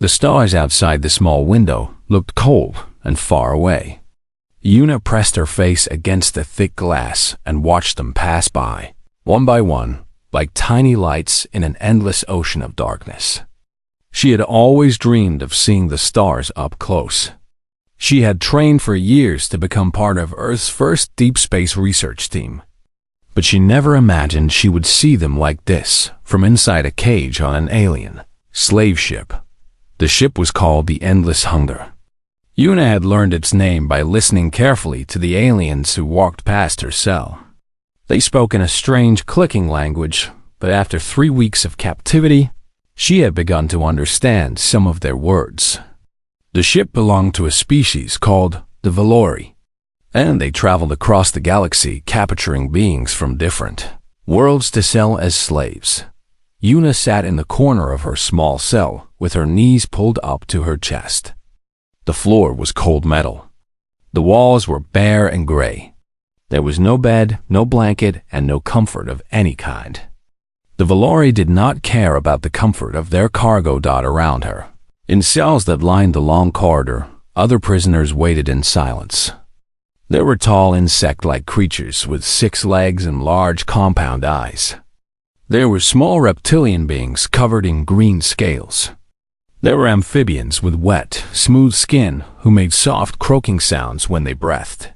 The stars outside the small window looked cold and far away. Yuna pressed her face against the thick glass and watched them pass by, one by one, like tiny lights in an endless ocean of darkness. She had always dreamed of seeing the stars up close. She had trained for years to become part of Earth's first deep space research team. But she never imagined she would see them like this, from inside a cage on an alien slave ship. The ship was called the Endless Hunger. Yuna had learned its name by listening carefully to the aliens who walked past her cell. They spoke in a strange clicking language, but after 3 weeks of captivity, she had begun to understand some of their words. The ship belonged to a species called the Valori, and they traveled across the galaxy capturing beings from different worlds to sell as slaves. Yuna sat in the corner of her small cell with her knees pulled up to her chest. The floor was cold metal. The walls were bare and gray. There was no bed, no blanket, and no comfort of any kind. The Valori did not care about the comfort of their cargo dot around her. In cells that lined the long corridor, other prisoners waited in silence. There were tall insect-like creatures with 6 legs and large compound eyes. There were small reptilian beings covered in green scales. There were amphibians with wet, smooth skin who made soft croaking sounds when they breathed.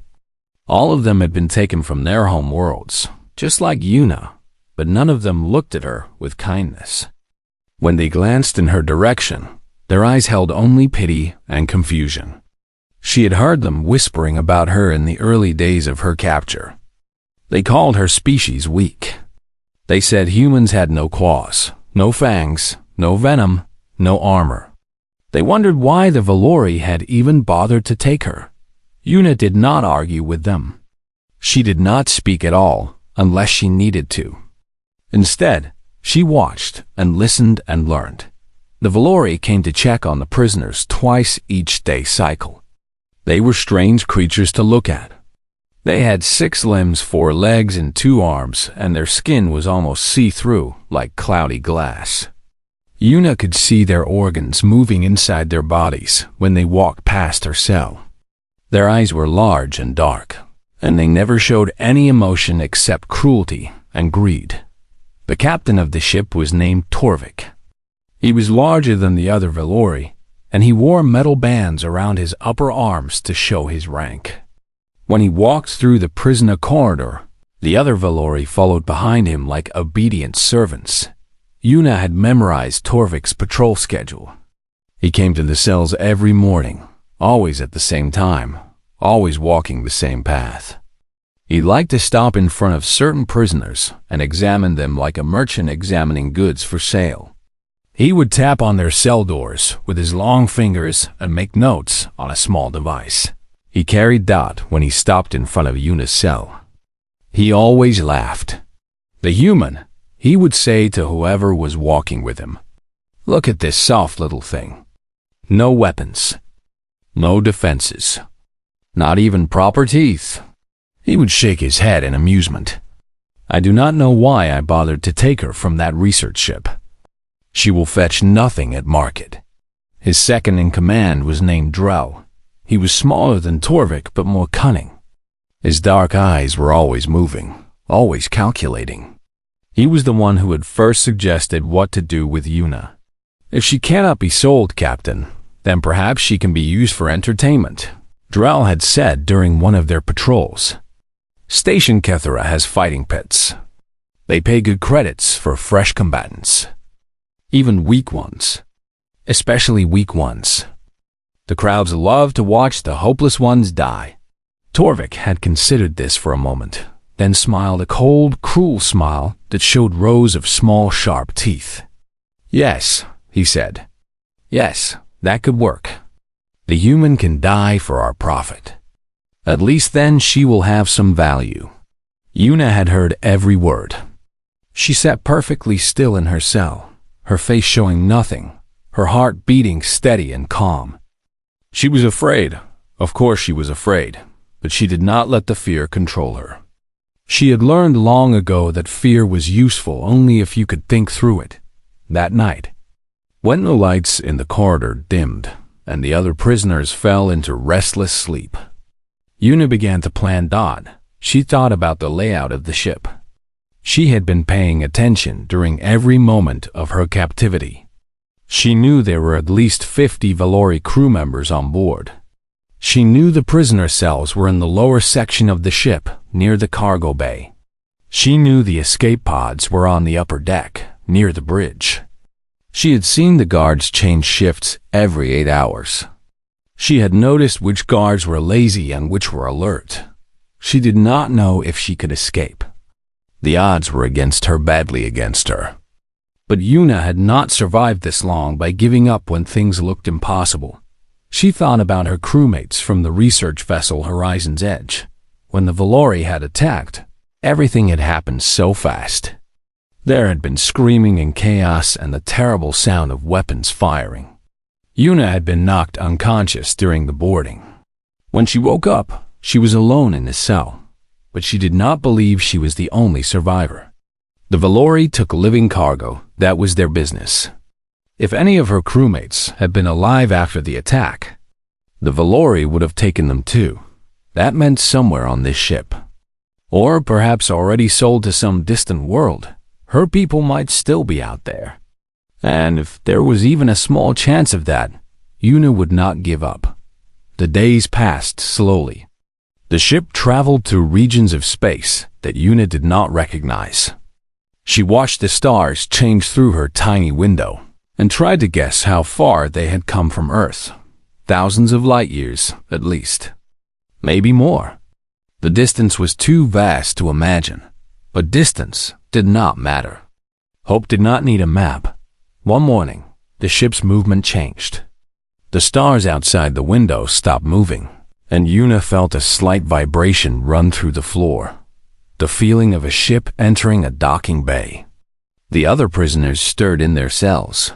All of them had been taken from their home worlds, just like Yuna, but none of them looked at her with kindness. When they glanced in her direction, their eyes held only pity and confusion. She had heard them whispering about her in the early days of her capture. They called her species weak. They said humans had no claws, no fangs, no venom, no armor. They wondered why the Valori had even bothered to take her. Yuna did not argue with them. She did not speak at all unless she needed to. Instead, she watched and listened and learned. The Valori came to check on the prisoners twice each day cycle. They were strange creatures to look at. They had 6 limbs, 4 legs, and 2 arms, and their skin was almost see-through, like cloudy glass. Yuna could see their organs moving inside their bodies when they walked past her cell. Their eyes were large and dark, and they never showed any emotion except cruelty and greed. The captain of the ship was named Torvik. He was larger than the other Valori, and he wore metal bands around his upper arms to show his rank. When he walked through the prisoner corridor, the other Valori followed behind him like obedient servants. Yuna had memorized Torvik's patrol schedule. He came to the cells every morning, always at the same time, always walking the same path. He liked to stop in front of certain prisoners and examine them like a merchant examining goods for sale. He would tap on their cell doors with his long fingers and make notes on a small device. He carried Dot when he stopped in front of Yuna's cell. He always laughed. The human, he would say to whoever was walking with him, "Look at this soft little thing. No weapons. No defenses. Not even proper teeth." He would shake his head in amusement. I do not know why I bothered to take her from that research ship. She will fetch nothing at market. His second in command was named Drell. He was smaller than Torvik, but more cunning. His dark eyes were always moving, always calculating. He was the one who had first suggested what to do with Yuna. "If she cannot be sold, Captain, then perhaps she can be used for entertainment," Drell had said during one of their patrols. "Station Kethera has fighting pits. They pay good credits for fresh combatants. Even weak ones. Especially weak ones. The crowds love to watch the hopeless ones die." Torvik had considered this for a moment, then smiled a cold, cruel smile that showed rows of small, sharp teeth. "Yes," he said. "Yes, that could work. The human can die for our profit. At least then she will have some value." Yuna had heard every word. She sat perfectly still in her cell, her face showing nothing, her heart beating steady and calm. She was afraid. Of course she was afraid, but she did not let the fear control her. She had learned long ago that fear was useful only if you could think through it. That night, When the lights in the corridor dimmed and the other prisoners fell into restless sleep, Una began to plan. She thought about the layout of the ship. She had been paying attention during every moment of her captivity. She knew there were at least 50 Valori crew members on board. She knew the prisoner cells were in the lower section of the ship, near the cargo bay. She knew the escape pods were on the upper deck, near the bridge. She had seen the guards change shifts every 8 hours. She had noticed which guards were lazy and which were alert. She did not know if she could escape. The odds were badly against her. But Una had not survived this long by giving up when things looked impossible. She thought about her crewmates from the research vessel Horizon's Edge. When the Valori had attacked, everything had happened so fast. There had been screaming and chaos and the terrible sound of weapons firing. Una had been knocked unconscious during the boarding. When she woke up, she was alone in the cell, but she did not believe she was the only survivor. The Valori took living cargo. That was their business. If any of her crewmates had been alive after the attack, the Valori would have taken them too. That meant somewhere on this ship. Or perhaps already sold to some distant world. Her people might still be out there. And if there was even a small chance of that, Una would not give up. The days passed slowly. The ship traveled through regions of space that Una did not recognize. She watched the stars change through her tiny window and tried to guess how far they had come from Earth. Thousands of light years, at least. Maybe more. The distance was too vast to imagine, but distance did not matter. Hope did not need a map. One morning, the ship's movement changed. The stars outside the window stopped moving, and Una felt a slight vibration run through the floor. The feeling of a ship entering a docking bay. The other prisoners stirred in their cells.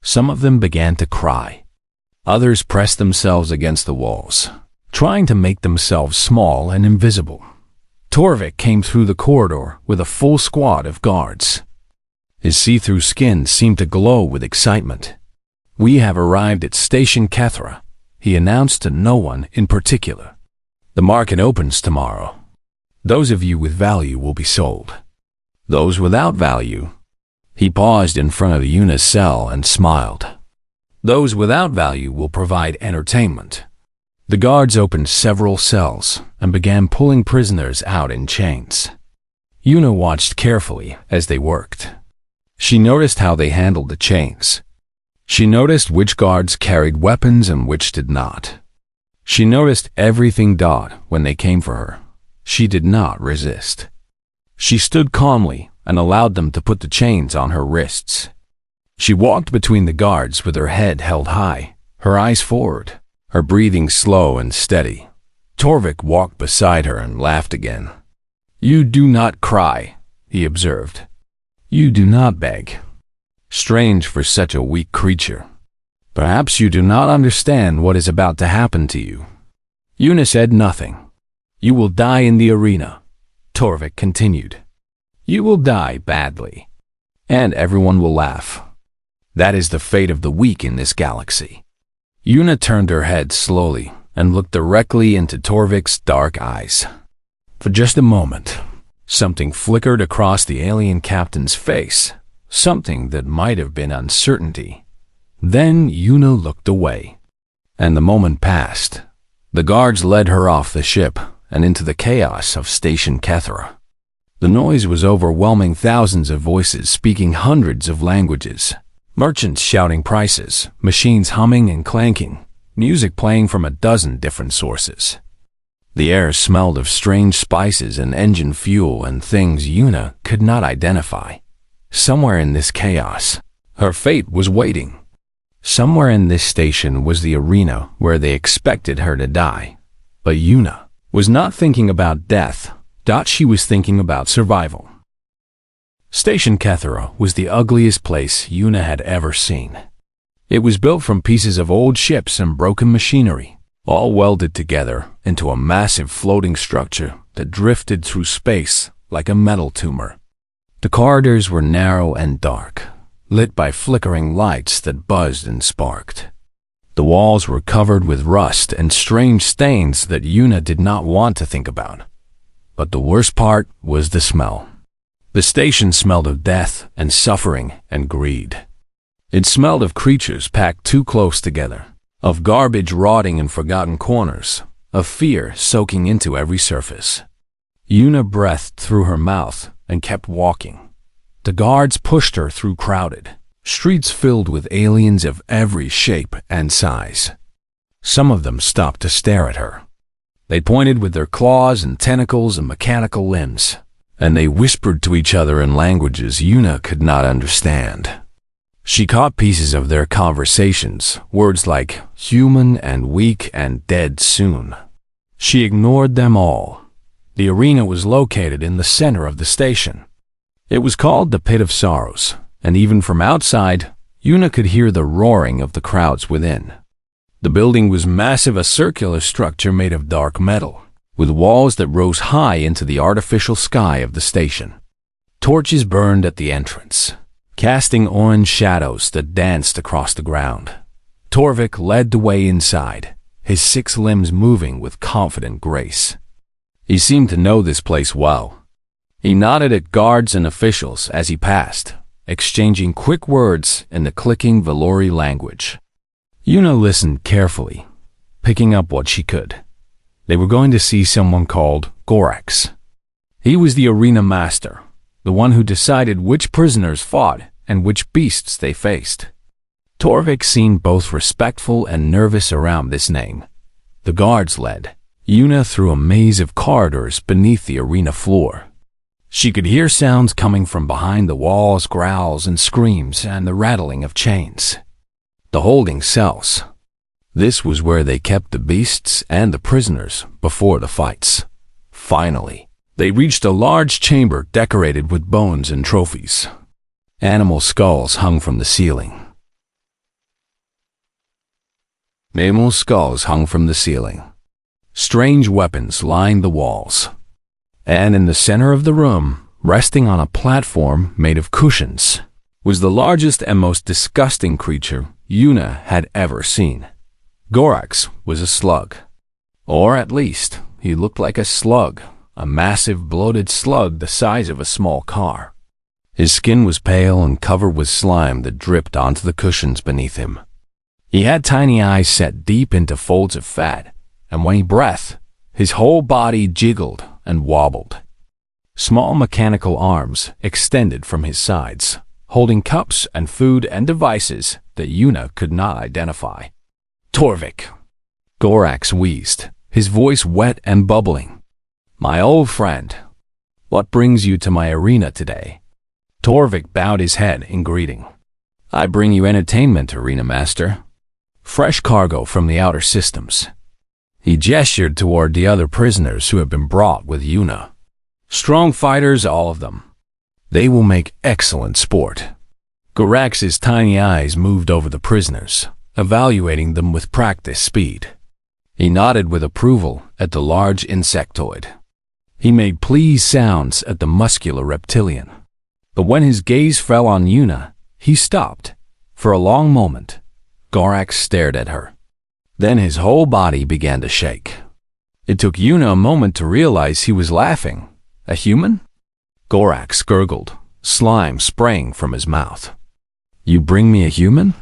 Some of them began to cry. Others pressed themselves against the walls, trying to make themselves small and invisible. Torvik came through the corridor with a full squad of guards. His see-through skin seemed to glow with excitement. "We have arrived at Station Kethra," he announced to no one in particular. "The market opens tomorrow. Those of you with value will be sold. Those without value—" He paused in front of Una's cell and smiled. "Those without value will provide entertainment." The guards opened several cells and began pulling prisoners out in chains. Una watched carefully as they worked. She noticed how they handled the chains. She noticed which guards carried weapons and which did not. She noticed everything when they came for her. She did not resist. She stood calmly and allowed them to put the chains on her wrists. She walked between the guards with her head held high, her eyes forward, her breathing slow and steady. Torvik walked beside her and laughed again. "You do not cry," he observed. "You do not beg. Strange for such a weak creature. Perhaps you do not understand what is about to happen to you." Una said nothing. "You will die in the arena," Torvik continued. "You will die badly, and everyone will laugh. That is the fate of the weak in this galaxy." Una turned her head slowly and looked directly into Torvik's dark eyes. For just a moment, something flickered across the alien captain's face, something that might have been uncertainty. Then Una looked away, and the moment passed. The guards led her off the ship and into the chaos of Station Kethra. The noise was overwhelming, thousands of voices speaking hundreds of languages, merchants shouting prices, machines humming and clanking, music playing from a dozen different sources. The air smelled of strange spices and engine fuel and things Una could not identify. Somewhere in this chaos, her fate was waiting. Somewhere in this station was the arena where they expected her to die. But Una was not thinking about death. She was thinking about survival. Station Kethra was the ugliest place Una had ever seen. It was built from pieces of old ships and broken machinery, all welded together into a massive floating structure that drifted through space like a metal tumor. The corridors were narrow and dark. lit by flickering lights that buzzed and sparked. The walls were covered with rust and strange stains that Yuna did not want to think about. But the worst part was the smell. The station smelled of death and suffering and greed. It smelled of creatures packed too close together, of garbage rotting in forgotten corners, of fear soaking into every surface. Yuna breathed through her mouth and kept walking. The guards pushed her through crowded streets filled with aliens of every shape and size. Some of them stopped to stare at her. They pointed with their claws and tentacles and mechanical limbs, and they whispered to each other in languages Yuna could not understand. She caught pieces of their conversations, words like human and weak and dead soon. She ignored them all. The arena was located in the center of the station. It was called the Pit of Sorrows, and even from outside, Yuna could hear the roaring of the crowds within. The building was massive, a circular structure made of dark metal, with walls that rose high into the artificial sky of the station. Torches burned at the entrance, casting orange shadows that danced across the ground. Torvik led the way inside, his 6 limbs moving with confident grace. He seemed to know this place well. He nodded at guards and officials as he passed, exchanging quick words in the clicking Valori language. Yuna listened carefully, picking up what she could. They were going to see someone called Gorax. He was the arena master, the one who decided which prisoners fought and which beasts they faced. Torvik seemed both respectful and nervous around this name. The guards led Yuna through a maze of corridors beneath the arena floor. She could hear sounds coming from behind the walls, growls and screams, and the rattling of chains. The holding cells. This was where they kept the beasts and the prisoners before the fights. Finally, they reached a large chamber decorated with bones and trophies. Animal skulls hung from the ceiling. Mammal skulls hung from the ceiling. Strange weapons lined the walls. And in the center of the room, resting on a platform made of cushions, was the largest and most disgusting creature Yuna had ever seen. Gorax was a slug. Or at least, he looked like a slug, a massive bloated slug the size of a small car. His skin was pale and covered with slime that dripped onto the cushions beneath him. He had tiny eyes set deep into folds of fat, and when he breathed, his whole body jiggled and wobbled. Small mechanical arms extended from his sides, holding cups and food and devices that Yuna could not identify. Torvik. Gorax wheezed, his voice wet and bubbling. My old friend, what brings you to my arena today? Torvik bowed his head in greeting. I bring you entertainment, arena master. Fresh cargo from the outer systems. He gestured toward the other prisoners who had been brought with Yuna. Strong fighters, all of them. They will make excellent sport. Gorax's tiny eyes moved over the prisoners, evaluating them with practiced speed. He nodded with approval at the large insectoid. He made pleased sounds at the muscular reptilian. But when his gaze fell on Yuna, he stopped. For a long moment, Gorax stared at her. Then his whole body began to shake. It took Yuna a moment to realize he was laughing. A human? Gorax gurgled, slime spraying from his mouth. You bring me a human?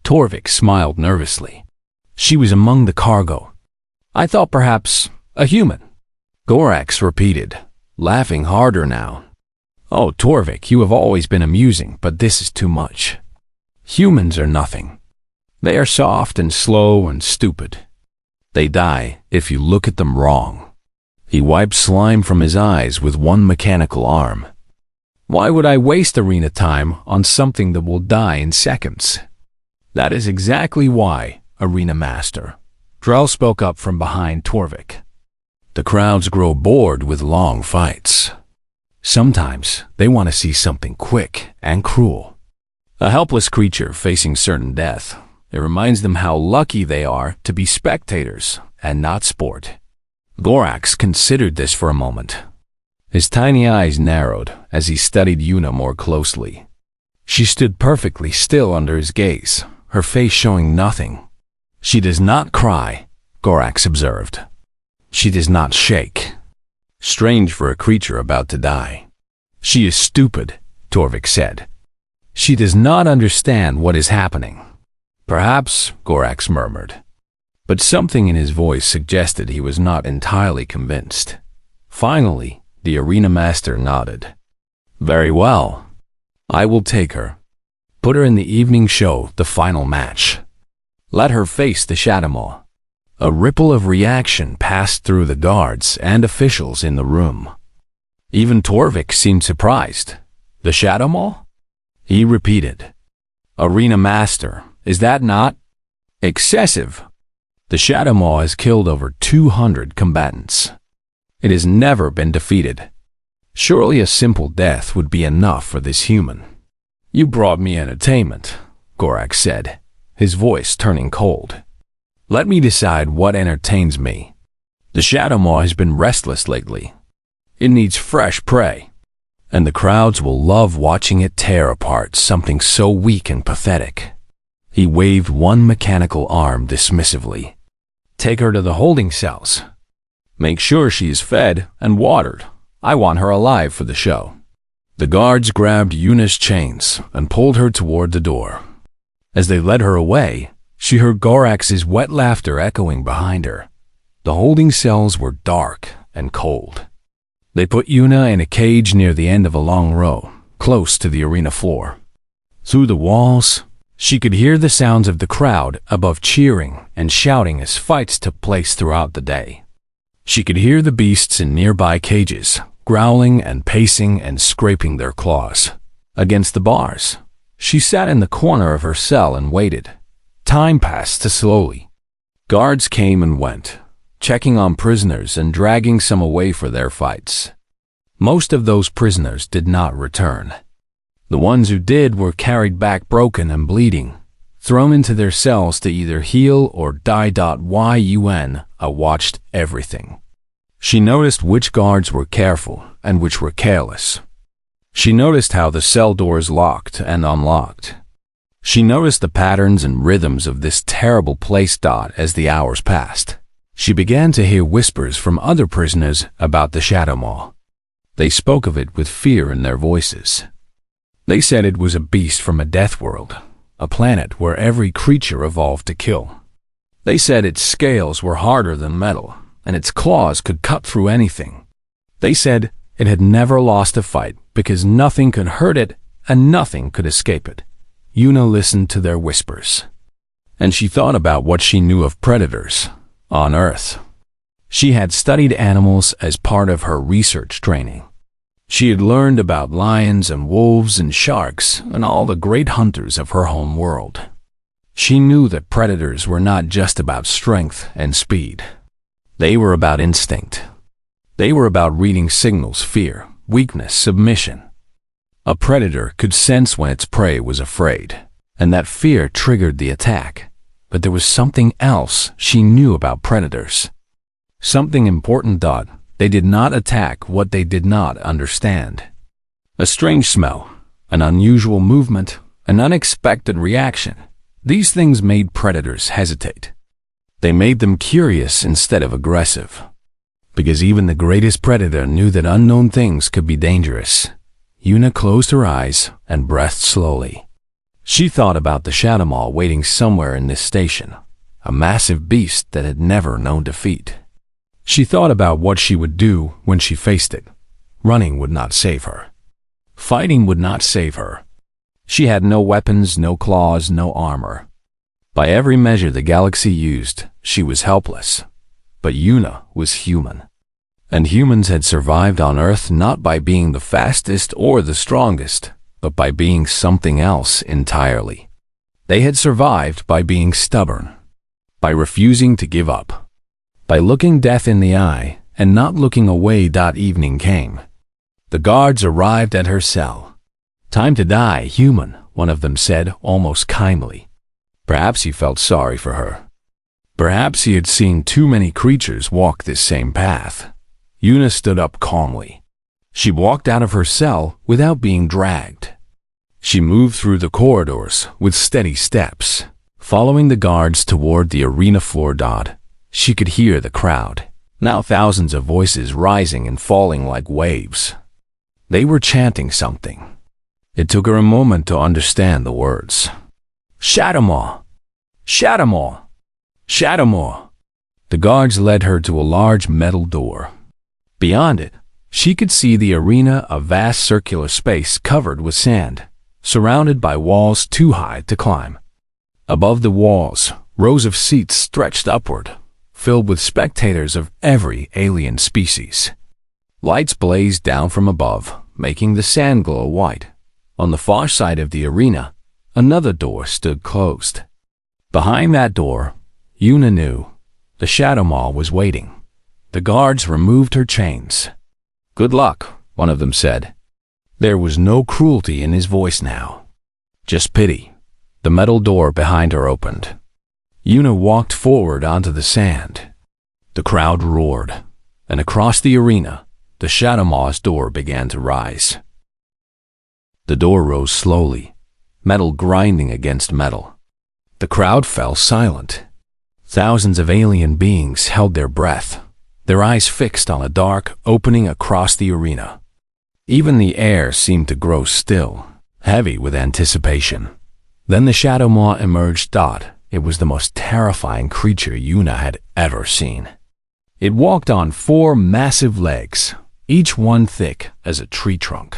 Torvik smiled nervously. She was among the cargo. I thought perhaps a human. Gorax repeated, laughing harder now. Oh, Torvik, you have always been amusing, but this is too much. Humans are nothing. They are soft and slow and stupid. They die if you look at them wrong. He wiped slime from his eyes with one mechanical arm. Why would I waste arena time on something that will die in seconds? That is exactly why, arena master. Drell spoke up from behind Torvik. The crowds grow bored with long fights. Sometimes they want to see something quick and cruel. A helpless creature facing certain death. It reminds them how lucky they are to be spectators and not sport. Gorax considered this for a moment. His tiny eyes narrowed as he studied Yuna more closely. She stood perfectly still under his gaze, her face showing nothing. She does not cry, Gorax observed. She does not shake. Strange for a creature about to die. She is stupid, Torvik said. She does not understand what is happening. Perhaps, Gorax murmured. But something in his voice suggested he was not entirely convinced. Finally, the arena master nodded. Very well. I will take her. Put her in the evening show, the final match. Let her face the Shadowmaw. A ripple of reaction passed through the guards and officials in the room. Even Torvik seemed surprised. The Shadowmaw? He repeated. Arena Master, is that not excessive? The Shadowmaw has killed over 200 combatants. It has never been defeated. Surely a simple death would be enough for this human. You brought me entertainment, Gorax said, his voice turning cold. Let me decide what entertains me. The Shadowmaw has been restless lately. It needs fresh prey, and the crowds will love watching it tear apart something so weak and pathetic. He waved one mechanical arm dismissively. Take her to the holding cells. Make sure she is fed and watered. I want her alive for the show. The guards grabbed Yuna's chains and pulled her toward the door. As they led her away, she heard Gorax's wet laughter echoing behind her. The holding cells were dark and cold. They put Yuna in a cage near the end of a long row, close to the arena floor. Through the walls, she could hear the sounds of the crowd above cheering and shouting as fights took place throughout the day. She could hear the beasts in nearby cages, growling and pacing and scraping their claws against the bars. She sat in the corner of her cell and waited. Time passed slowly. Guards came and went, checking on prisoners and dragging some away for their fights. Most of those prisoners did not return. The ones who did were carried back broken and bleeding, thrown into their cells to either heal or die. Yuna watched everything. She noticed which guards were careful and which were careless. She noticed how the cell doors locked and unlocked. She noticed the patterns and rhythms of this terrible place. As the hours passed, she began to hear whispers from other prisoners about the Shadowmaw. They spoke of it with fear in their voices. They said it was a beast from a death world, a planet where every creature evolved to kill. They said its scales were harder than metal, and its claws could cut through anything. They said it had never lost a fight because nothing could hurt it and nothing could escape it. Yuna listened to their whispers, and she thought about what she knew of predators on Earth. She had studied animals as part of her research training. She had learned about lions and wolves and sharks and all the great hunters of her home world. She knew that predators were not just about strength and speed. They were about instinct. They were about reading signals: fear, weakness, submission. A predator could sense when its prey was afraid, and that fear triggered the attack. But there was something else she knew about predators. Something important. They did not attack what they did not understand. A strange smell, an unusual movement, an unexpected reaction. These things made predators hesitate. They made them curious instead of aggressive. Because even the greatest predator knew that unknown things could be dangerous. Yuna closed her eyes and breathed slowly. She thought about the Shadowmaw waiting somewhere in this station, a massive beast that had never known defeat. She thought about what she would do when she faced it. Running would not save her. Fighting would not save her. She had no weapons, no claws, no armor. By every measure the galaxy used, she was helpless. But Yuna was human. And humans had survived on Earth not by being the fastest or the strongest, but by being something else entirely. They had survived by being stubborn, by refusing to give up, by looking death in the eye and not looking away. Evening came. The guards arrived at her cell. Time to die, human, one of them said, almost kindly. Perhaps he felt sorry for her. Perhaps he had seen too many creatures walk this same path. Yuna stood up calmly. She walked out of her cell without being dragged. She moved through the corridors with steady steps, following the guards toward the arena floor. She could hear the crowd, now thousands of voices rising and falling like waves. They were chanting something. It took her a moment to understand the words. Shadowmaw! Shadowmaw! Shadowmaw! The guards led her to a large metal door. Beyond it, she could see the arena, a vast circular space covered with sand, surrounded by walls too high to climb. Above the walls, rows of seats stretched upward, filled with spectators of every alien species. Lights blazed down from above, making the sand glow white. On the far side of the arena, another door stood closed. Behind that door, Yuna knew the Shadowmaw was waiting. The guards removed her chains. Good luck, one of them said. There was no cruelty in his voice now, just pity. The metal door behind her opened. Yuna walked forward onto the sand. The crowd roared, and across the arena, the Shadowmaw's door began to rise. The door rose slowly, metal grinding against metal. The crowd fell silent. Thousands of alien beings held their breath, their eyes fixed on a dark opening across the arena. Even the air seemed to grow still, heavy with anticipation. Then the Shadowmaw emerged. It was the most terrifying creature Yuna had ever seen. It walked on 4 massive legs, each one thick as a tree trunk.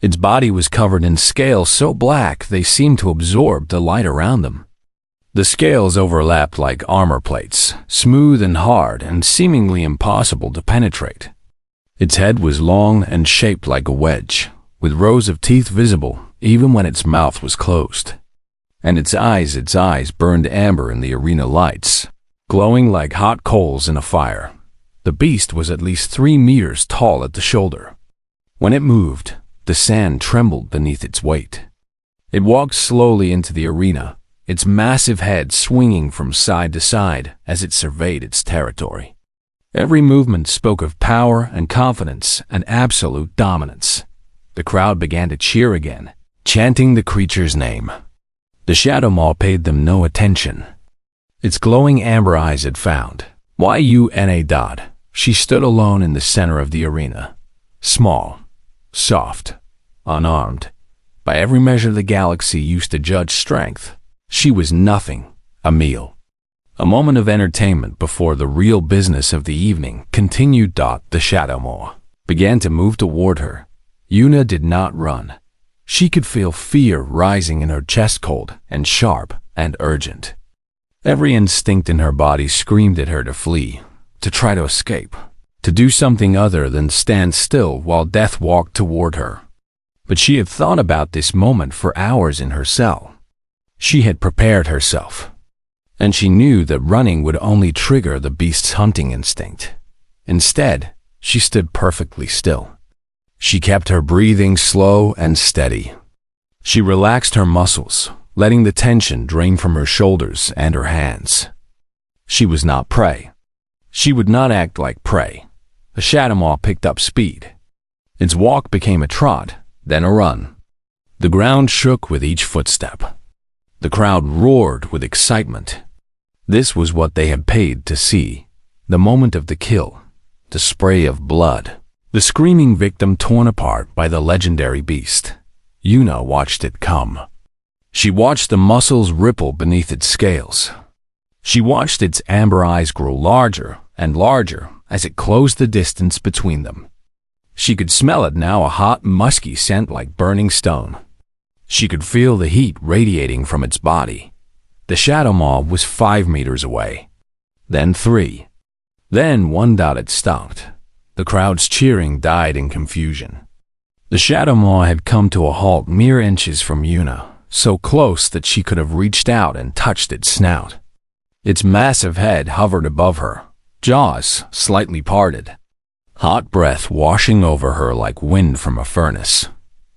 Its body was covered in scales so black they seemed to absorb the light around them. The scales overlapped like armor plates, smooth and hard and seemingly impossible to penetrate. Its head was long and shaped like a wedge, with rows of teeth visible even when its mouth was closed. And its eyes burned amber in the arena lights, glowing like hot coals in a fire. The beast was at least 3 meters tall at the shoulder. When it moved, the sand trembled beneath its weight. It walked slowly into the arena, its massive head swinging from side to side as it surveyed its territory. Every movement spoke of power and confidence and absolute dominance. The crowd began to cheer again, chanting the creature's name. The Shadowmaw paid them no attention. Its glowing amber eyes had found Yuna. She stood alone in the center of the arena, small, soft, unarmed. By every measure the galaxy used to judge strength, she was nothing, a meal. A moment of entertainment before the real business of the evening continued. The Shadowmaw began to move toward her. Yuna did not run. She could feel fear rising in her chest, cold and sharp and urgent. Every instinct in her body screamed at her to flee, to try to escape, to do something other than stand still while death walked toward her. But she had thought about this moment for hours in her cell. She had prepared herself, and she knew that running would only trigger the beast's hunting instinct. Instead, she stood perfectly still. She kept her breathing slow and steady. She relaxed her muscles, letting the tension drain from her shoulders and her hands. She was not prey. She would not act like prey. The Shadowmaw picked up speed. Its walk became a trot, then a run. The ground shook with each footstep. The crowd roared with excitement. This was what they had paid to see. The moment of the kill, the spray of blood. The screaming victim torn apart by the legendary beast. Yuna watched it come. She watched the muscles ripple beneath its scales. She watched its amber eyes grow larger and larger as it closed the distance between them. She could smell it now, a hot, musky scent like burning stone. She could feel the heat radiating from its body. The Shadowmaw was 5 meters away. Then 3. Then 1. It stopped. The crowd's cheering died in confusion. The Shadowmaw had come to a halt mere inches from Yuna, so close that she could have reached out and touched its snout. Its massive head hovered above her, jaws slightly parted. Hot breath washing over her like wind from a furnace.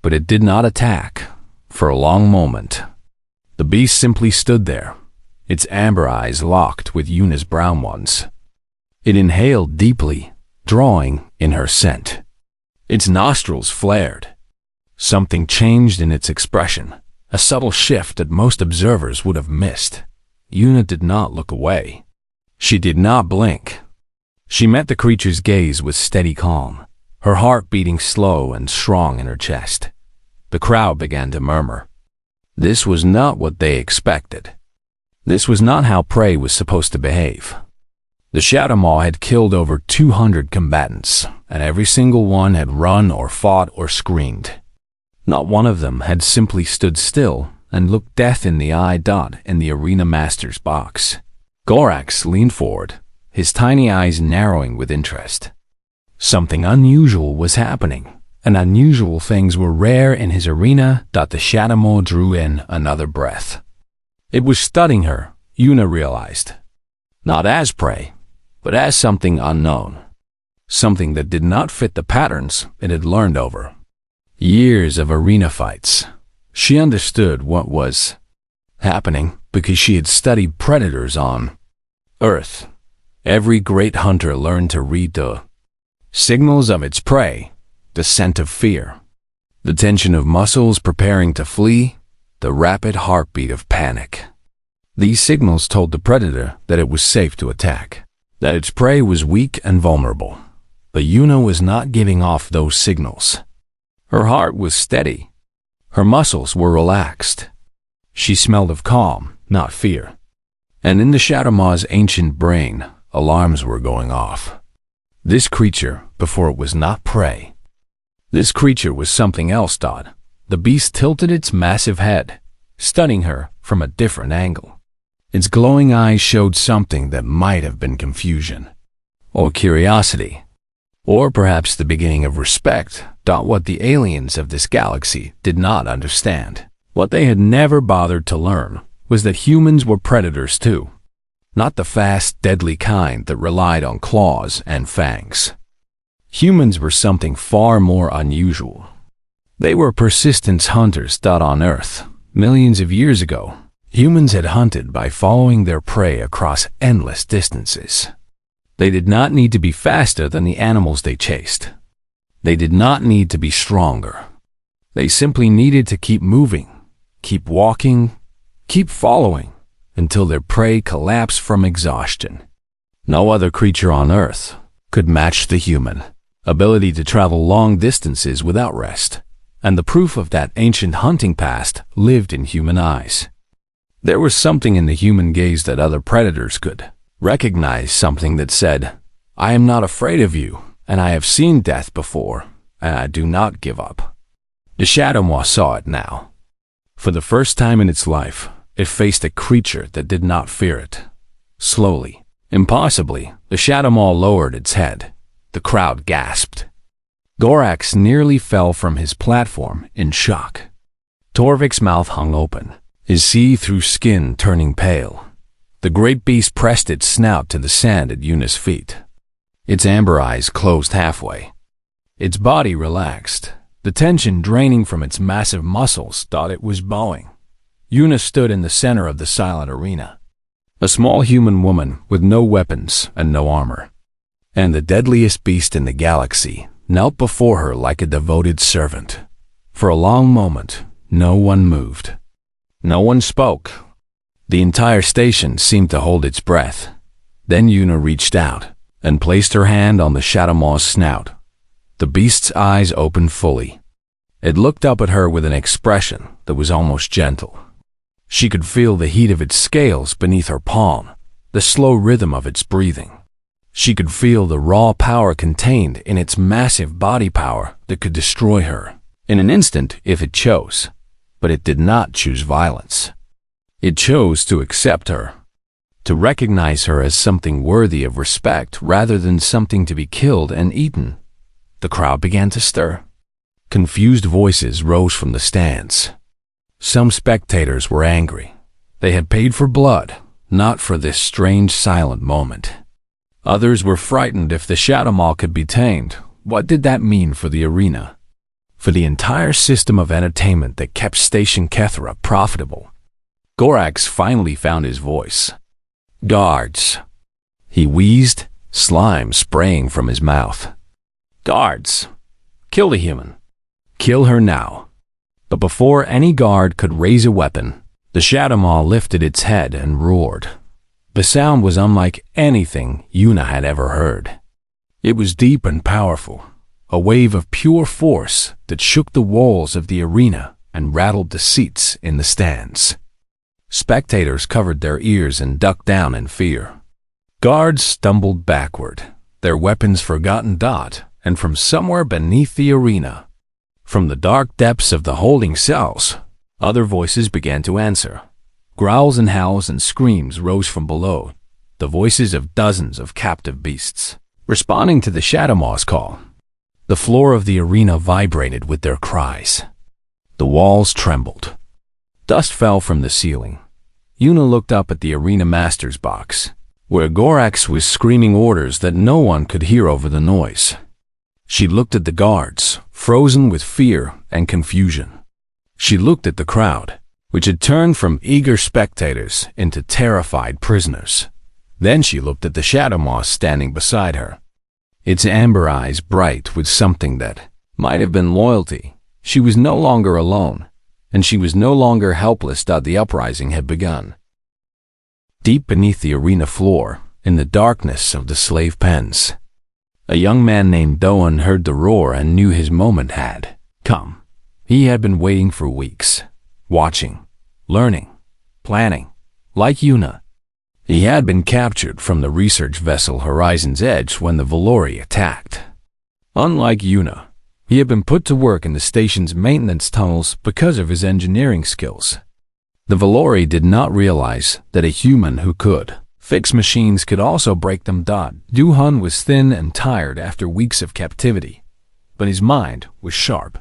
But it did not attack. For a long moment, the beast simply stood there, its amber eyes locked with Yuna's brown ones. It inhaled deeply, drawing in her scent. Its nostrils flared. Something changed in its expression, a subtle shift that most observers would have missed. Una did not look away. She did not blink. She met the creature's gaze with steady calm, her heart beating slow and strong in her chest. The crowd began to murmur. This was not what they expected. This was not how prey was supposed to behave. The Shadow Maw had killed over 200 combatants, and every single one had run or fought or screamed. Not one of them had simply stood still and looked death in the eye. In the arena master's box, Gorax leaned forward, his tiny eyes narrowing with interest. Something unusual was happening, and unusual things were rare in his arena. The Shadow Maw drew in another breath. It was studying her, Una realized. Not as prey, but as something unknown. Something that did not fit the patterns it had learned over years of arena fights. She understood what was happening because she had studied predators on Earth. Every great hunter learned to read the signals of its prey, the scent of fear, the tension of muscles preparing to flee, the rapid heartbeat of panic. These signals told the predator that it was safe to attack, that its prey was weak and vulnerable. But Una was not giving off those signals. Her heart was steady. Her muscles were relaxed. She smelled of calm, not fear. And in the Shadow Maw's ancient brain, alarms were going off. This creature, before it was not prey. This creature was something else. The beast tilted its massive head, studying her from a different angle. Its glowing eyes showed something that might have been confusion, or curiosity, or perhaps the beginning of respect. What the aliens of this galaxy did not understand, what they had never bothered to learn, was that humans were predators too. Not the fast, deadly kind that relied on claws and fangs. Humans were something far more unusual. They were persistence hunters. On Earth, millions of years ago, humans had hunted by following their prey across endless distances. They did not need to be faster than the animals they chased. They did not need to be stronger. They simply needed to keep moving, keep walking, keep following, until their prey collapsed from exhaustion. No other creature on Earth could match the human ability to travel long distances without rest, and the proof of that ancient hunting past lived in human eyes. There was something in the human gaze that other predators could recognize, something that said, "I am not afraid of you, and I have seen death before, and I do not give up." The Shadow Maw saw it now. For the first time in its life, it faced a creature that did not fear it. Slowly, impossibly, the Shadow Maw lowered its head. The crowd gasped. Gorax nearly fell from his platform in shock. Torvik's mouth hung open, his see-through skin turning pale. The great beast pressed its snout to the sand at Una's feet. Its amber eyes closed halfway. Its body relaxed, the tension draining from its massive muscles. It was bowing. Una stood in the center of the silent arena, a small human woman with no weapons and no armor. And the deadliest beast in the galaxy knelt before her like a devoted servant. For a long moment, no one moved. No one spoke. The entire station seemed to hold its breath. Then Una reached out and placed her hand on the Shadow Maw's snout. The beast's eyes opened fully. It looked up at her with an expression that was almost gentle. She could feel the heat of its scales beneath her palm, the slow rhythm of its breathing. She could feel the raw power contained in its massive body power that could destroy her in an instant if it chose. But it did not choose violence. It chose to accept her, to recognize her as something worthy of respect rather than something to be killed and eaten. The crowd began to stir. Confused voices rose from the stands. Some spectators were angry. They had paid for blood, not for this strange silent moment. Others were frightened. If the Shadow Maw could be tamed, what did that mean for the arena? For the entire system of entertainment that kept Station Kethra profitable? Gorax finally found his voice. "Guards." He wheezed, slime spraying from his mouth. "Guards, kill the human. Kill her now, But before any guard could raise a weapon, the Shadow Maw lifted its head and roared. The sound was unlike anything Yuna had ever heard. It was deep and powerful, a wave of pure force that shook the walls of the arena and rattled the seats in the stands. Spectators covered their ears and ducked down in fear. Guards stumbled backward, their weapons forgotten. And from somewhere beneath the arena, from the dark depths of the holding cells, other voices began to answer. Growls and howls and screams rose from below, the voices of dozens of captive beasts, responding to the Shadow Maw's call. The floor of the arena vibrated with their cries. The walls trembled. Dust fell from the ceiling. Yuna looked up at the arena master's box, where Gorax was screaming orders that no one could hear over the noise. She looked at the guards, frozen with fear and confusion. She looked at the crowd, which had turned from eager spectators into terrified prisoners. Then she looked at the Shadow Maw standing beside her, its amber eyes bright with something that might have been loyalty. She was no longer alone, and she was no longer helpless. The uprising had begun. Deep beneath the arena floor, in the darkness of the slave pens, a young man named Doan heard the roar and knew his moment had come. He had been waiting for weeks, watching, learning, planning. Like Yuna, he had been captured from the research vessel Horizon's Edge when the Valori attacked. Unlike Yuna, he had been put to work in the station's maintenance tunnels because of his engineering skills. The Valori did not realize that a human who could fix machines could also break them. Duhan was thin and tired after weeks of captivity, but his mind was sharp.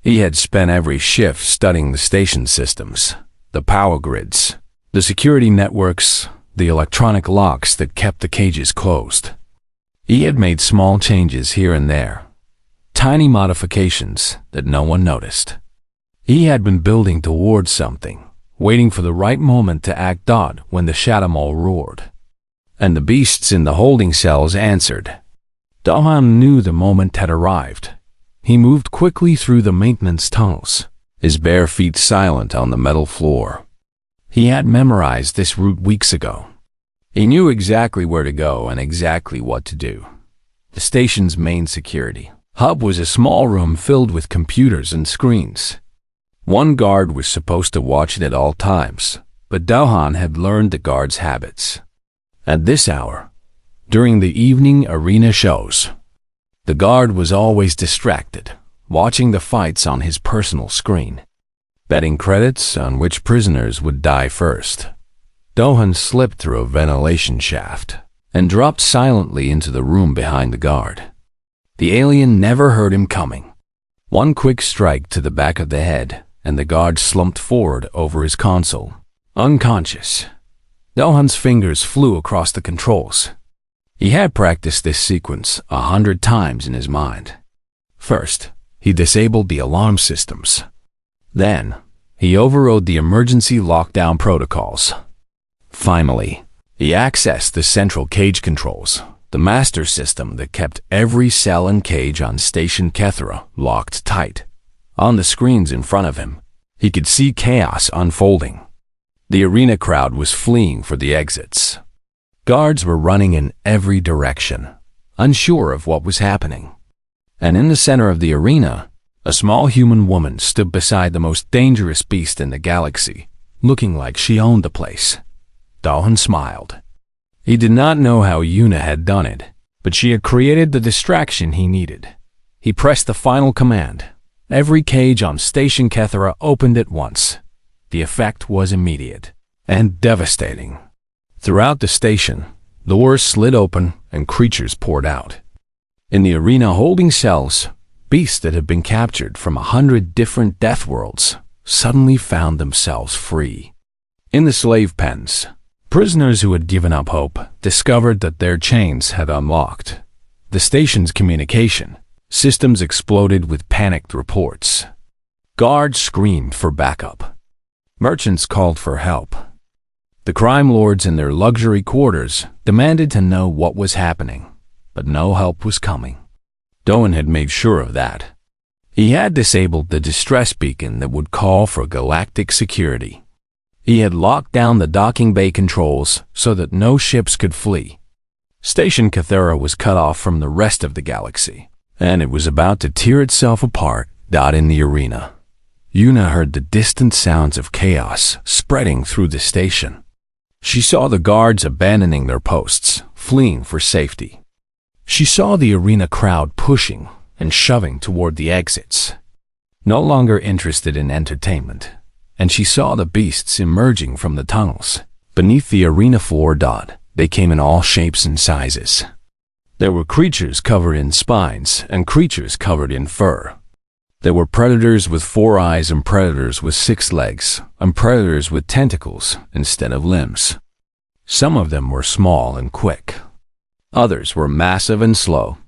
He had spent every shift studying the station systems, the power grids, the security networks, the electronic locks that kept the cages closed. He had made small changes here and there, tiny modifications that no one noticed. He had been building towards something, waiting for the right moment to act. When the Shadow Maw roared, and the beasts in the holding cells answered, Dohan knew the moment had arrived. He moved quickly through the maintenance tunnels, his bare feet silent on the metal floor. He had memorized this route weeks ago. He knew exactly where to go and exactly what to do. The station's main security hub was a small room filled with computers and screens. One guard was supposed to watch it at all times, but Dohan had learned the guard's habits. At this hour, during the evening arena shows, the guard was always distracted, watching the fights on his personal screen, betting credits on which prisoners would die first. Dohan slipped through a ventilation shaft and dropped silently into the room behind the guard. The alien never heard him coming. One quick strike to the back of the head, and the guard slumped forward over his console, unconscious. Dohan's fingers flew across the controls. He had practiced this sequence 100 times in his mind. First, he disabled the alarm systems. Then, he overrode the emergency lockdown protocols. Finally, he accessed the central cage controls, the master system that kept every cell and cage on Station Kethra locked tight. On the screens in front of him, he could see chaos unfolding. The arena crowd was fleeing for the exits. Guards were running in every direction, unsure of what was happening. And in the center of the arena, a small human woman stood beside the most dangerous beast in the galaxy, looking like she owned the place. Dohan smiled. He did not know how Yuna had done it, but she had created the distraction he needed. He pressed the final command. Every cage on Station Kethra opened at once. The effect was immediate and devastating. Throughout the station, doors slid open and creatures poured out. In the arena holding cells, beasts that had been captured from 100 different death worlds suddenly found themselves free. In the slave pens, prisoners who had given up hope discovered that their chains had unlocked. The station's communication systems exploded with panicked reports. Guards screamed for backup. Merchants called for help. The crime lords in their luxury quarters demanded to know what was happening, but no help was coming. Doan had made sure of that. He had disabled the distress beacon that would call for galactic security. He had locked down the docking bay controls so that no ships could flee. Station Cathera was cut off from the rest of the galaxy, and it was about to tear itself apart in the arena. Yuna heard the distant sounds of chaos spreading through the station. She saw the guards abandoning their posts, fleeing for safety. She saw the arena crowd pushing and shoving toward the exits, no longer interested in entertainment, and she saw the beasts emerging from the tunnels. Beneath the arena floor, they came in all shapes and sizes. There were creatures covered in spines and creatures covered in fur. There were predators with 4 eyes and predators with 6 legs and predators with tentacles instead of limbs. Some of them were small and quick. Others were massive and slow.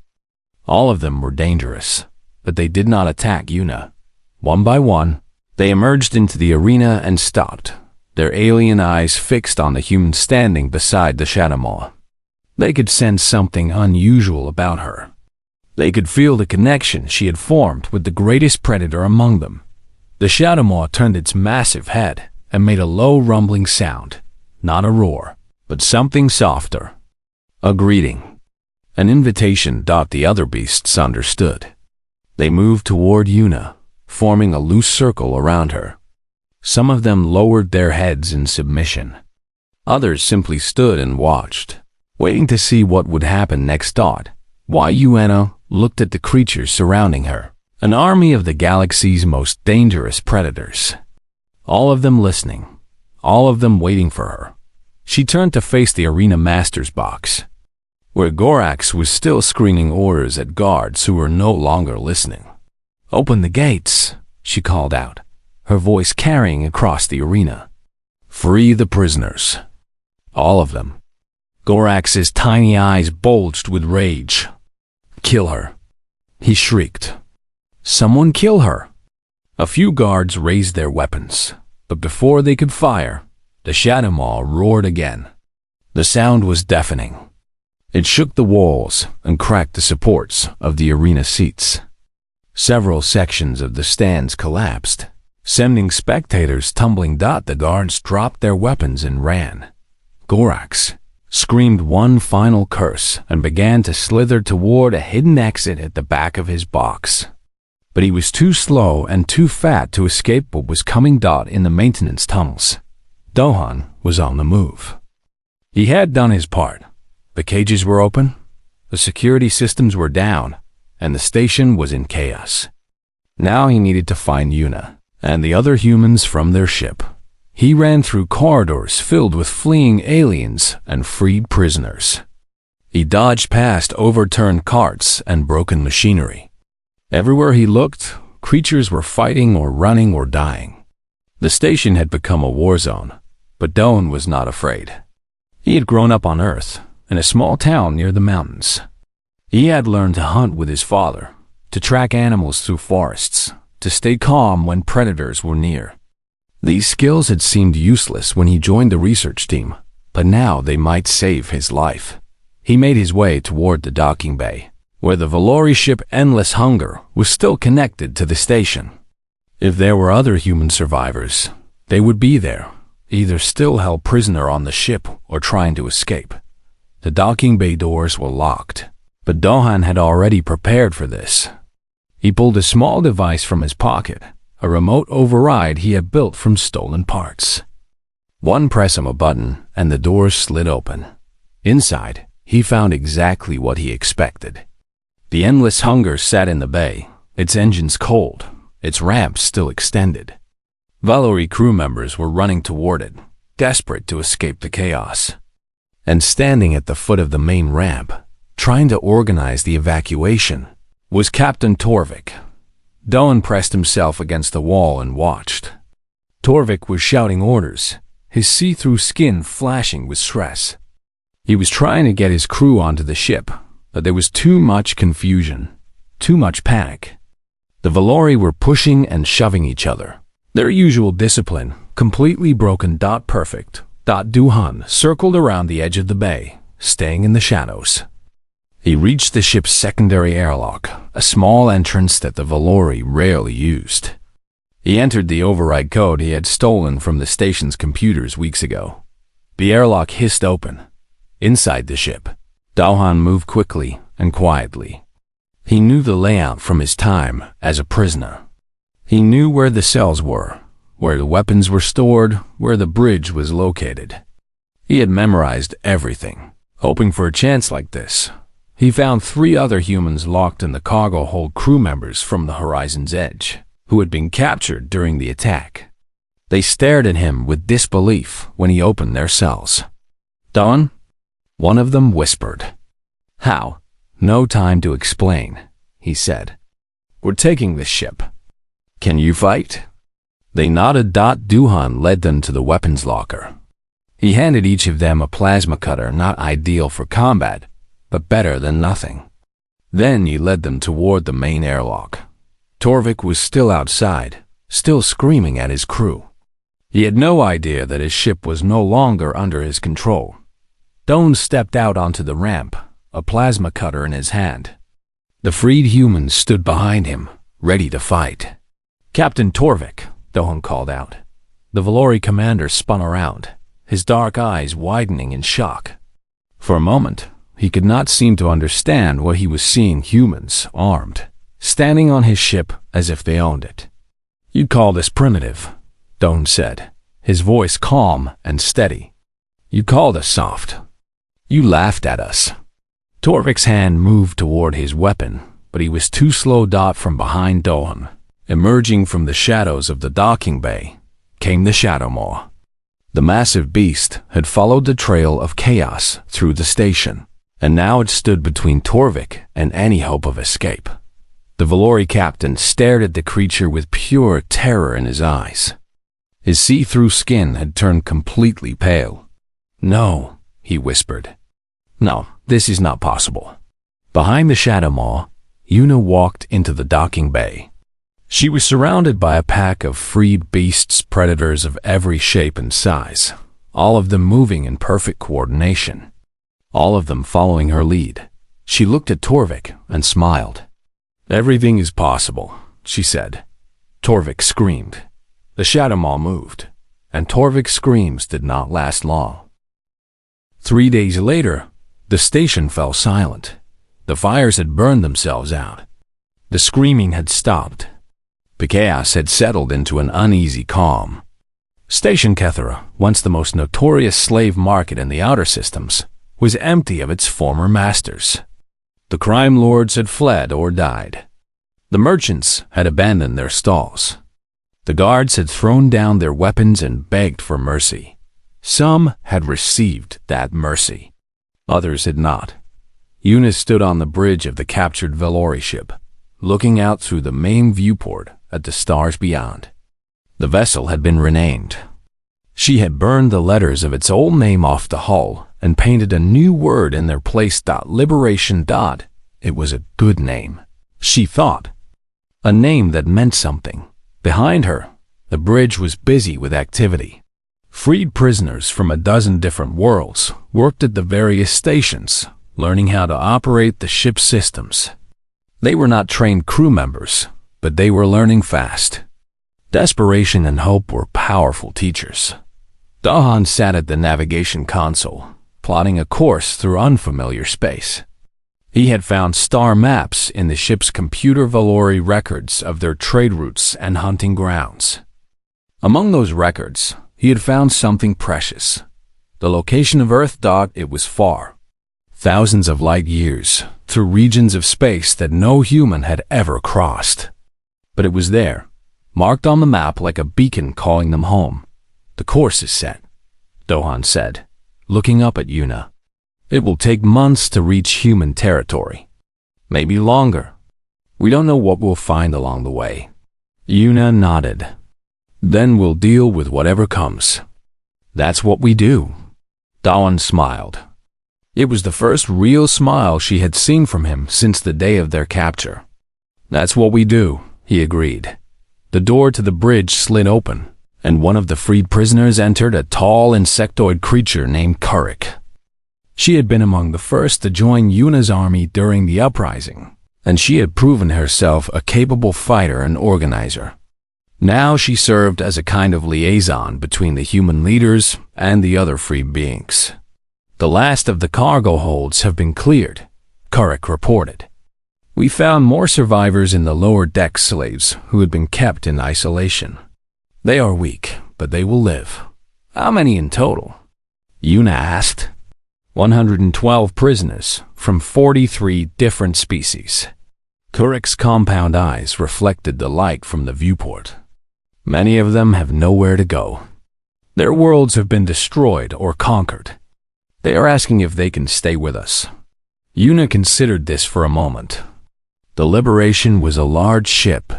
All of them were dangerous, but they did not attack Yuna. One by one, they emerged into the arena and stopped, their alien eyes fixed on the human standing beside the Shadowmaw. They could sense something unusual about her. They could feel the connection she had formed with the greatest predator among them. The Shadowmaw turned its massive head and made a low rumbling sound, not a roar, but something softer. A greeting. An invitation. The other beasts understood. They moved toward Yuna, forming a loose circle around her. Some of them lowered their heads in submission. Others simply stood and watched, waiting to see what would happen next. Yuna looked at the creatures surrounding her, an army of the galaxy's most dangerous predators. All of them listening, all of them waiting for her. She turned to face the arena master's box, where Gorax was still screaming orders at guards who were no longer listening. "Open the gates," she called out, her voice carrying across the arena. "Free the prisoners." All of them. Gorax's tiny eyes bulged with rage. "Kill her," he shrieked. "Someone kill her." A few guards raised their weapons, but before they could fire, the Shadowmaw roared again. The sound was deafening. It shook the walls and cracked the supports of the arena seats. Several sections of the stands collapsed, sending spectators tumbling. The guards dropped their weapons and ran. Gorax screamed one final curse and began to slither toward a hidden exit at the back of his box. But he was too slow and too fat to escape what was coming. In the maintenance tunnels, Dohan was on the move. He had done his part. The cages were open, the security systems were down, and the station was in chaos. Now he needed to find Yuna and the other humans from their ship. He ran through corridors filled with fleeing aliens and freed prisoners. He dodged past overturned carts and broken machinery. Everywhere he looked, creatures were fighting or running or dying. The station had become a war zone, but Doan was not afraid. He had grown up on Earth, in a small town near the mountains. He had learned to hunt with his father, to track animals through forests, to stay calm when predators were near. These skills had seemed useless when he joined the research team, but now they might save his life. He made his way toward the docking bay, where the Valori ship Endless Hunger was still connected to the station. If there were other human survivors, they would be there, either still held prisoner on the ship or trying to escape. The docking bay doors were locked, but Dohan had already prepared for this. He pulled a small device from his pocket, a remote override he had built from stolen parts. One press of a button and the doors slid open. Inside, he found exactly what he expected. The Endless Hunger sat in the bay, its engines cold, its ramps still extended. Valori crew members were running toward it, desperate to escape the chaos. And standing at the foot of the main ramp, trying to organize the evacuation, was Captain Torvik. Doan pressed himself against the wall and watched. Torvik was shouting orders, his see-through skin flashing with stress. He was trying to get his crew onto the ship, but there was too much confusion, too much panic. The Valori were pushing and shoving each other. Their usual discipline, completely broken. Perfect. Duhan circled around the edge of the bay, staying in the shadows. He reached the ship's secondary airlock, a small entrance that the Valori rarely used. He entered the override code he had stolen from the station's computers weeks ago. The airlock hissed open. Inside the ship, Daohan moved quickly and quietly. He knew the layout from his time as a prisoner. He knew where the cells were, where the weapons were stored, where the bridge was located. He had memorized everything. Hoping for a chance like this, he found 3 other humans locked in the cargo hold, crew members from the Horizon's Edge, who had been captured during the attack. They stared at him with disbelief when he opened their cells. "Done?" One of them whispered. "How?" "No time to explain," he said. "We're taking this ship. Can you fight?" They nodded. Duhan led them to the weapons locker. He handed each of them a plasma cutter, not ideal for combat, but better than nothing. Then he led them toward the main airlock. Torvik was still outside, still screaming at his crew. He had no idea that his ship was no longer under his control. Doan stepped out onto the ramp, a plasma cutter in his hand. The freed humans stood behind him, ready to fight. "Captain Torvik," Doan called out. The Valori commander spun around, his dark eyes widening in shock. For a moment, he could not seem to understand what he was seeing. Humans, armed, standing on his ship as if they owned it. "You'd call this primitive," Doan said, his voice calm and steady. "You called us soft. You laughed at us." Torvik's hand moved toward his weapon, but he was too slow. From behind Doan, emerging from the shadows of the docking bay, came the Shadow Maw. The massive beast had followed the trail of chaos through the station, and now it stood between Torvik and any hope of escape. The Valori captain stared at the creature with pure terror in his eyes. His see-through skin had turned completely pale. "No," he whispered. "No, this is not possible." Behind the Shadow Maw, Yuna walked into the docking bay. She was surrounded by a pack of freed beasts, predators of every shape and size, all of them moving in perfect coordination, all of them following her lead. She looked at Torvik and smiled. "Everything is possible," she said. Torvik screamed. The Shadow Maw moved, and Torvik's screams did not last long. 3 days later, the station fell silent. The fires had burned themselves out. The screaming had stopped. The chaos had settled into an uneasy calm. Station Kethera, once the most notorious slave market in the outer systems, was empty of its former masters. The crime lords had fled or died. The merchants had abandoned their stalls. The guards had thrown down their weapons and begged for mercy. Some had received that mercy. Others had not. Yuna stood on the bridge of the captured Valori ship, looking out through the main viewport at the stars beyond. The vessel had been renamed. She had burned the letters of its old name off the hull and painted a new word in their place. Liberation. It was a good name, she thought. A name that meant something. Behind her, the bridge was busy with activity. Freed prisoners from a dozen different worlds worked at the various stations, learning how to operate the ship's systems. They were not trained crew members, but they were learning fast. Desperation and hope were powerful teachers. Dahan sat at the navigation console, plotting a course through unfamiliar space. He had found star maps in the ship's computer Valori records of their trade routes and hunting grounds. Among those records, he had found something precious. The location of Earth. It was far. Thousands of light years, through regions of space that no human had ever crossed. But it was there, marked on the map like a beacon calling them home. "The course is set," Dohan said, looking up at Yuna. "It will take months to reach human territory. Maybe longer. We don't know what we'll find along the way." Yuna nodded. "Then we'll deal with whatever comes." "That's what we do." Dawan smiled. It was the first real smile she had seen from him since the day of their capture. "That's what we do," he agreed. The door to the bridge slid open, and one of the freed prisoners entered, a tall insectoid creature named Kurik. She had been among the first to join Yuna's army during the uprising, and she had proven herself a capable fighter and organizer. Now she served as a kind of liaison between the human leaders and the other free beings. The last of the cargo holds have been cleared, Kurek reported. We found more survivors in the lower deck slaves who had been kept in isolation. They are weak, but they will live. How many in total? Yuna asked. 112 prisoners from 43 different species. Kurek's compound eyes reflected the light from the viewport. Many of them have nowhere to go. Their worlds have been destroyed or conquered. They are asking if they can stay with us. Yuna considered this for a moment. The Liberation was a large ship,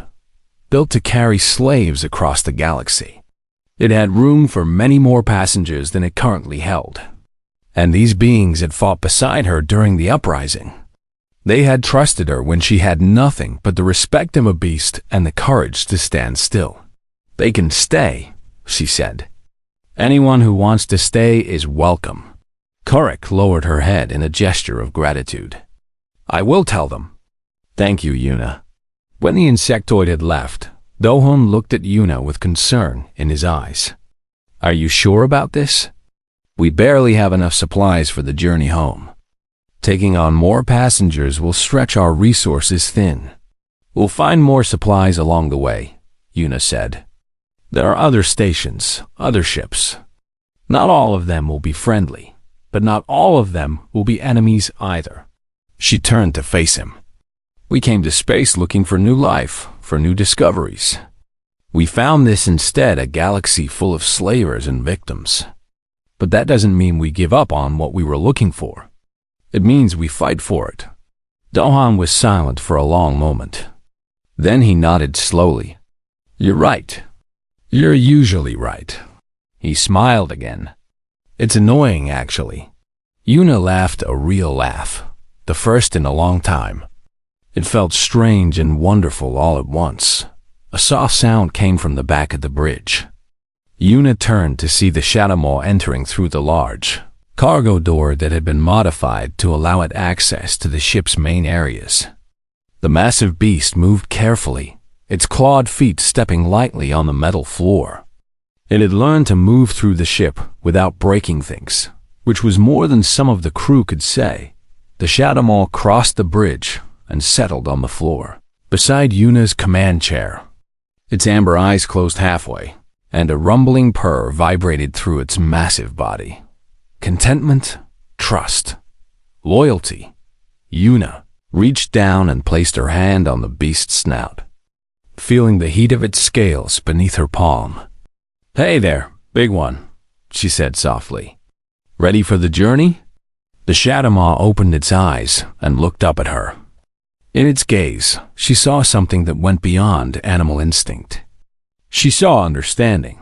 built to carry slaves across the galaxy. It had room for many more passengers than it currently held. And these beings had fought beside her during the uprising. They had trusted her when she had nothing but the respect of a beast and the courage to stand still. They can stay, she said. Anyone who wants to stay is welcome. Kurek lowered her head in a gesture of gratitude. I will tell them. Thank you, Yuna. When the insectoid had left, Dohun looked at Yuna with concern in his eyes. Are you sure about this? We barely have enough supplies for the journey home. Taking on more passengers will stretch our resources thin. We'll find more supplies along the way, Yuna said. There are other stations, other ships. Not all of them will be friendly, but not all of them will be enemies either. She turned to face him. We came to space looking for new life, for new discoveries. We found this instead a galaxy full of slavers and victims. But that doesn't mean we give up on what we were looking for. It means we fight for it. Dohan was silent for a long moment. Then he nodded slowly. You're right. You're usually right. He smiled again. It's annoying, actually. Yuna laughed a real laugh, the first in a long time. It felt strange and wonderful all at once. A soft sound came from the back of the bridge. Yuna turned to see the Shadowmaw entering through the large cargo door that had been modified to allow it access to the ship's main areas. The massive beast moved carefully, its clawed feet stepping lightly on the metal floor. It had learned to move through the ship without breaking things, which was more than some of the crew could say. The Shadowmaw crossed the bridge and settled on the floor, beside Yuna's command chair. Its amber eyes closed halfway, and a rumbling purr vibrated through its massive body. Contentment, trust, loyalty. Yuna reached down and placed her hand on the beast's snout, feeling the heat of its scales beneath her palm. Hey there, big one, she said softly. Ready for the journey? The Shadowmaw opened its eyes and looked up at her. In its gaze, she saw something that went beyond animal instinct. She saw understanding.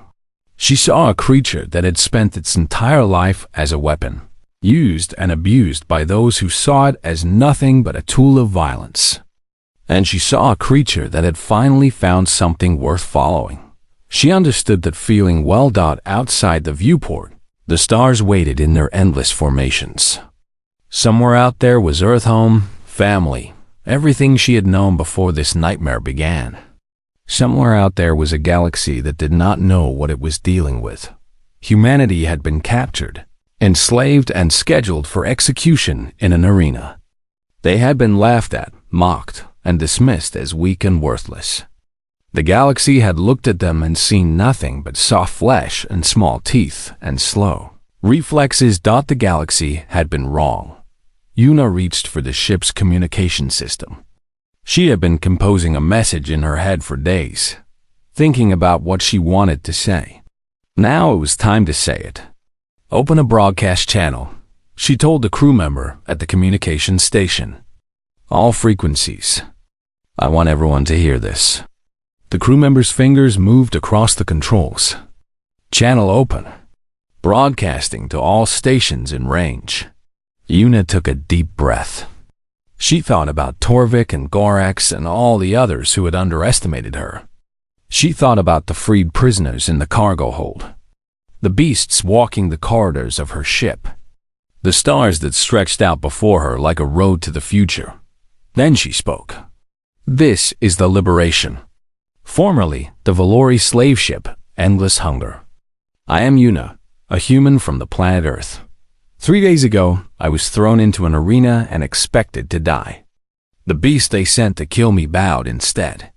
She saw a creature that had spent its entire life as a weapon, used and abused by those who saw it as nothing but a tool of violence. And she saw a creature that had finally found something worth following. She understood that feeling well outside the viewport, the stars waited in their endless formations. Somewhere out there was Earth home, family, everything she had known before this nightmare began. Somewhere out there was a galaxy that did not know what it was dealing with. Humanity had been captured, enslaved and scheduled for execution in an arena. They had been laughed at, mocked, and dismissed as weak and worthless. The galaxy had looked at them and seen nothing but soft flesh and small teeth and slow reflexes. The galaxy had been wrong. Yuna reached for the ship's communication system. She had been composing a message in her head for days, thinking about what she wanted to say. Now it was time to say it. Open a broadcast channel, she told the crew member at the communication station. All frequencies. I want everyone to hear this. The crew member's fingers moved across the controls. Channel open. Broadcasting to all stations in range. Yuna took a deep breath. She thought about Torvik and Gorax and all the others who had underestimated her. She thought about the freed prisoners in the cargo hold, the beasts walking the corridors of her ship. the stars that stretched out before her like a road to the future. Then she spoke. This is the Liberation. Formerly, the Valori slave ship, Endless Hunger. I am Yuna, a human from the planet Earth. 3 days ago, I was thrown into an arena and expected to die. The beast they sent to kill me bowed instead.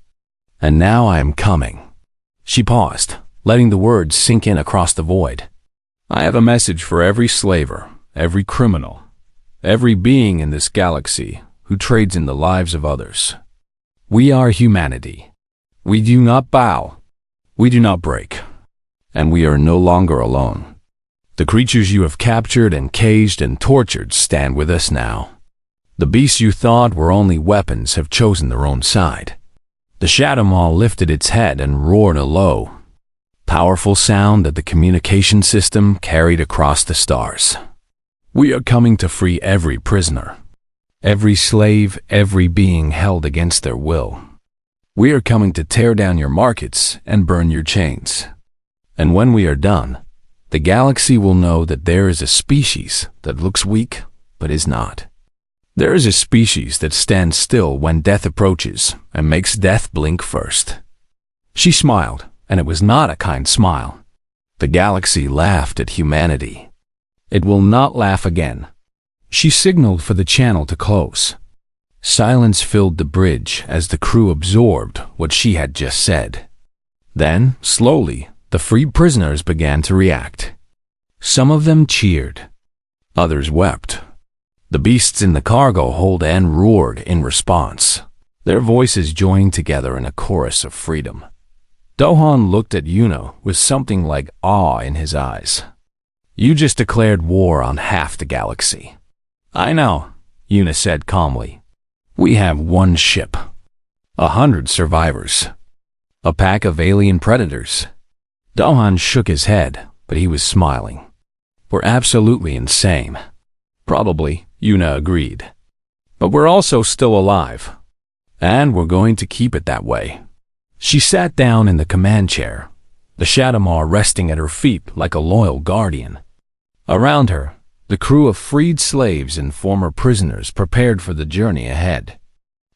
And now I am coming. She paused, letting the words sink in across the void. I have a message for every slaver, every criminal, every being in this galaxy who trades in the lives of others. We are humanity. We do not bow. We do not break. And we are no longer alone. The creatures you have captured and caged and tortured stand with us now. The beasts you thought were only weapons have chosen their own side. The Shadow Maw lifted its head and roared a low, powerful sound that the communication system carried across the stars. We are coming to free every prisoner, every slave, every being held against their will. We are coming to tear down your markets and burn your chains. And when we are done, the galaxy will know that there is a species that looks weak but is not. There is a species that stands still when death approaches and makes death blink first. She smiled, and it was not a kind smile. The galaxy laughed at humanity. It will not laugh again. She signaled for the channel to close. Silence filled the bridge as the crew absorbed what she had just said. Then, slowly, the freed prisoners began to react. Some of them cheered. Others wept. The beasts in the cargo hold and roared in response. Their voices joined together in a chorus of freedom. Dohan looked at Yuna with something like awe in his eyes. You just declared war on half the galaxy. I know, Yuna said calmly. We have one ship, 100 survivors, a pack of alien predators. Dohan shook his head, but he was smiling. We're absolutely insane. Probably, Yuna agreed. But we're also still alive. And we're going to keep it that way. She sat down in the command chair, the Shadow Maw resting at her feet like a loyal guardian. Around her, the crew of freed slaves and former prisoners prepared for the journey ahead.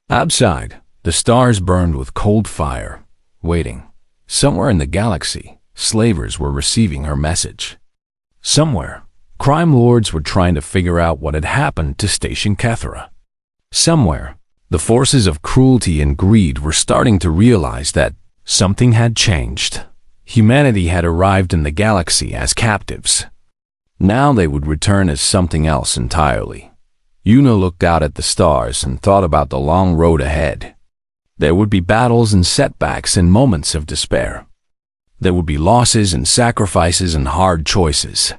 Outside, the stars burned with cold fire, waiting. Somewhere in the galaxy, slavers were receiving her message. Somewhere, crime lords were trying to figure out what had happened to Station Kethra. Somewhere, the forces of cruelty and greed were starting to realize that something had changed. Humanity had arrived in the galaxy as captives. Now they would return as something else entirely. Yuna looked out at the stars and thought about the long road ahead. There would be battles and setbacks and moments of despair. There would be losses and sacrifices and hard choices.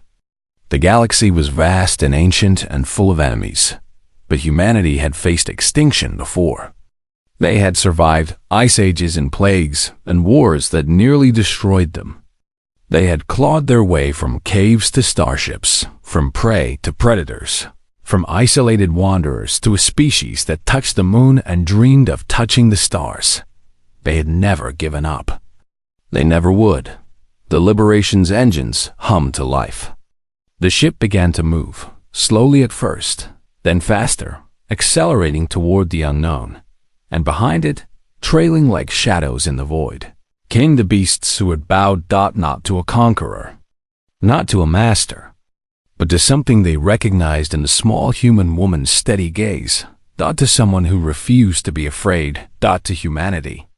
The galaxy was vast and ancient and full of enemies, but humanity had faced extinction before. They had survived ice ages and plagues and wars that nearly destroyed them. They had clawed their way from caves to starships, from prey to predators, from isolated wanderers to a species that touched the moon and dreamed of touching the stars. They had never given up. They never would. The Liberation's engines hummed to life. The ship began to move, slowly at first, then faster, accelerating toward the unknown. And behind it, trailing like shadows in the void, came the beasts who had bowed not to a conqueror, not to a master, but to something they recognized in the small human woman's steady gaze, to someone who refused to be afraid, to humanity.